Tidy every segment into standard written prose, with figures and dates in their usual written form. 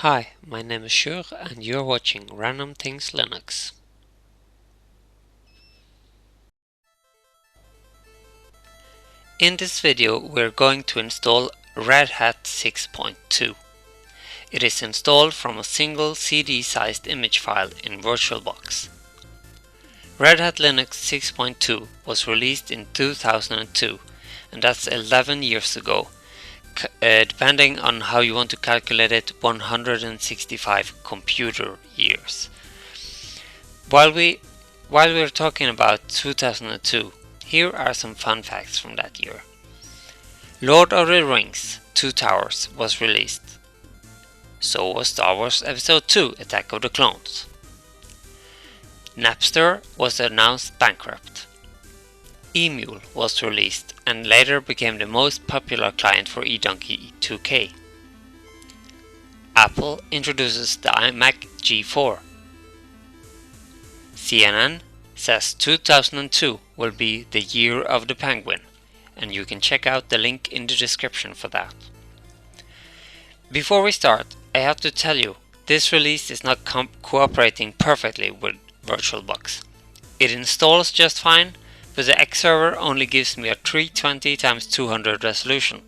Hi, my name is Shur and you're watching Random Things Linux. In this video we're going to install Red Hat 6.2. It is installed from a single CD-sized image file in VirtualBox. Red Hat Linux 6.2 was released in 2002, and that's 11 years ago. Depending on how you want to calculate it, 165 computer years. While we're talking about 2002, here are some fun facts from that year. Lord of the Rings: Two Towers was released. So was Star Wars Episode 2: Attack of the Clones. Napster was announced bankrupt. Emule was released and later became the most popular client for eDonkey 2K. Apple introduces the iMac G4. CNN says 2002 will be the year of the penguin, and you can check out the link in the description for that. Before we start, I have to tell you, this release is not cooperating perfectly with VirtualBox. It installs just fine, but the X server only gives me a 320x200 resolution.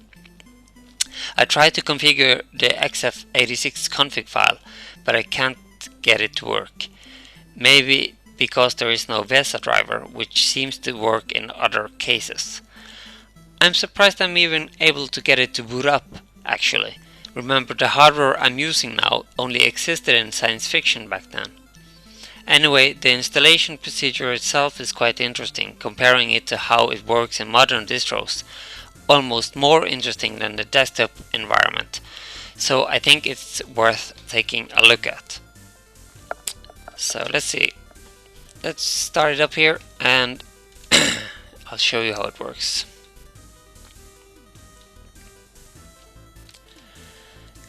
I tried to configure the xf86 config file, but I can't get it to work. Maybe because there is no VESA driver, which seems to work in other cases. I'm surprised I'm even able to get it to boot up, actually. Remember, the hardware I'm using now only existed in science fiction back then. Anyway, the installation procedure itself is quite interesting, comparing it to how it works in modern distros. Almost more interesting than the desktop environment. So I think it's worth taking a look at. So let's see. Let's start it up here and I'll show you how it works.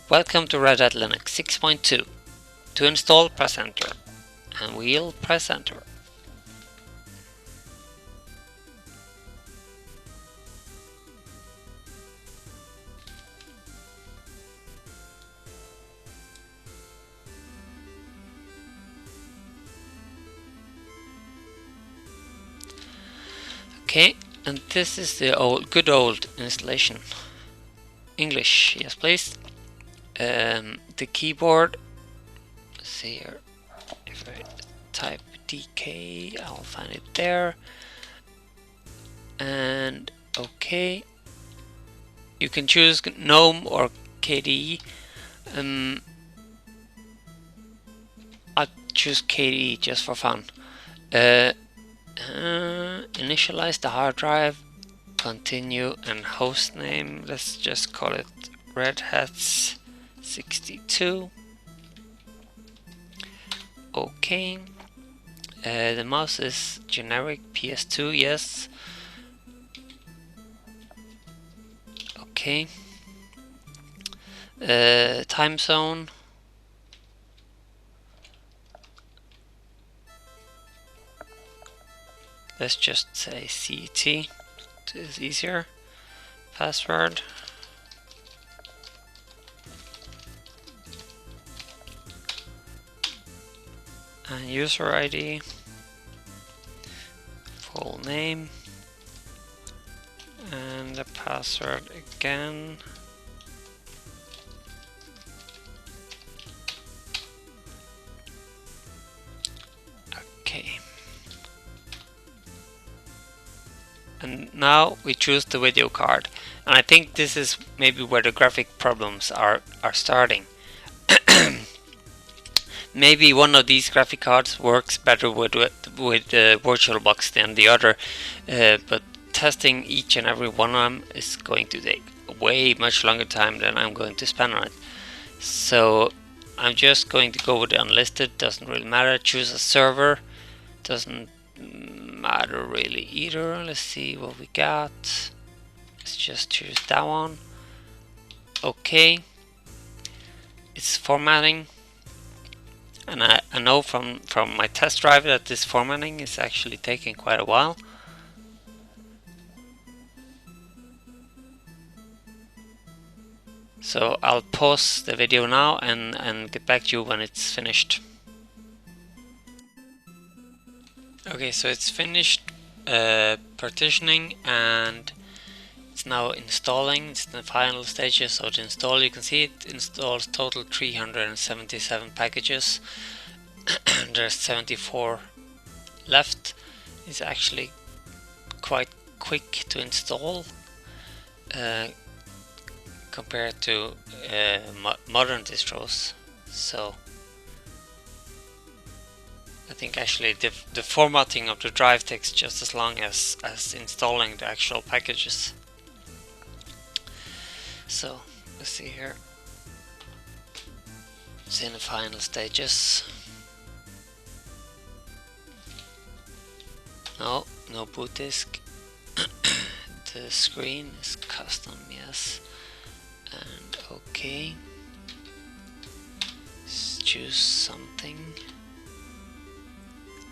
Welcome to Red Hat Linux 6.2. To install, press enter. And we'll press enter. Okay, and this is the good old installation. English, yes please. The keyboard, let's see here, if I type DK, I'll find it there. And okay, you can choose GNOME or KDE. I'll choose KDE just for fun. Initialize the hard drive, continue, and host name, let's just call it Red Hat 62. Okay. The mouse is generic PS2, yes. Okay. Time zone. Let's just say CET. It is easier. Password. And user ID. Full name. And the password again. Okay. And now we choose the video card, and I think this is maybe where the graphic problems are starting. Maybe one of these graphic cards works better with VirtualBox than the other, but testing each and every one of them is going to take way much longer time than I'm going to spend on it. So I'm just going to go with the unlisted, doesn't really matter. Choose a server, doesn't matter really either. Let's see what we got. Let's just choose that one. Okay, it's formatting, and I know from my test drive that this formatting is actually taking quite a while. So I'll pause the video now and get back to you when it's finished. Okay, so it's finished partitioning and it's now installing. It's in the final stages of the install. You can see it installs total 377 packages. There's 74 left. It's actually quite quick to install compared to modern distros. So I think actually the formatting of the drive takes just as long as installing the actual packages. So let's see here. It's in the final stages. No boot disk. The screen is custom, yes. And okay. Let's choose something.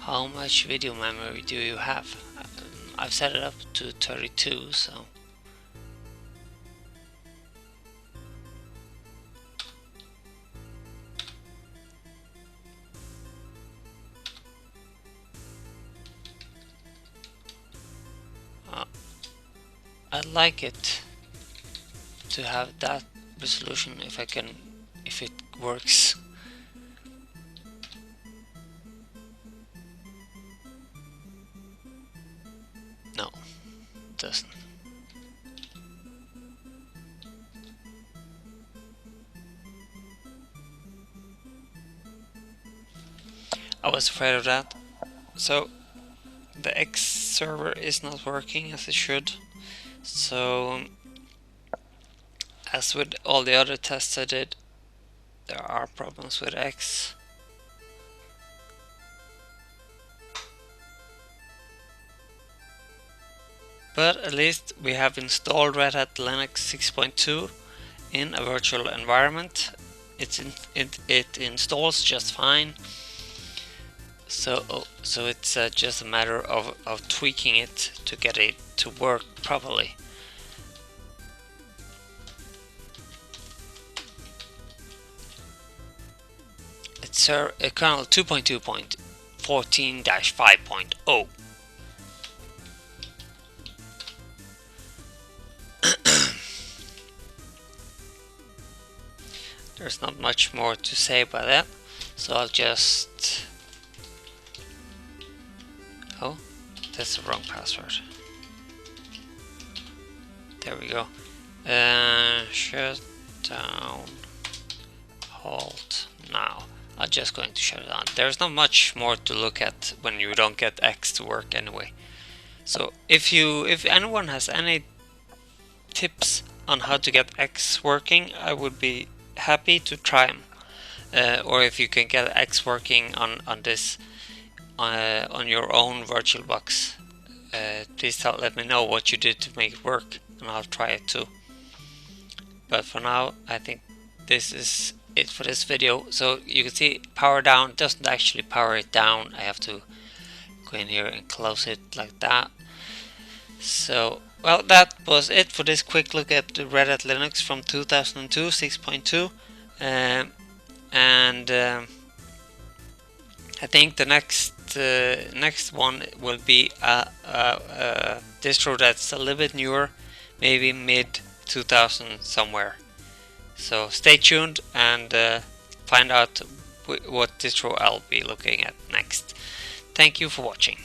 How much video memory do you have? I've set it up to 32, so I'd like it to have that resolution if it works. No, it doesn't. I was afraid of that. So the X server is not working as it should. So as with all the other tests I did, there are problems with X. But at least we have installed Red Hat Linux 6.2 in a virtual environment. It installs just fine. So it's just a matter of tweaking it to get it to work properly. It's kernel 2.2.14-5.0. There's not much more to say about that, so I'll just... Oh, that's the wrong password. There we go. Shut down. Halt now. I'm just going to shut it down. There's not much more to look at when you don't get X to work anyway. So if anyone has any tips on how to get X working, I would be happy to try them. Or if you can get X working on this on your own VirtualBox, please let me know what you did to make it work, and I'll try it too. But for now, I think this is it for this video. So you can see power down doesn't actually power it down. I have to go in here and close it like that. So well, that was it for this quick look at the Red Hat Linux from 2002 6.2. I think the next one will be a distro that's a little bit newer, maybe mid 2000 somewhere. So stay tuned and find out what distro I'll be looking at next. Thank you for watching.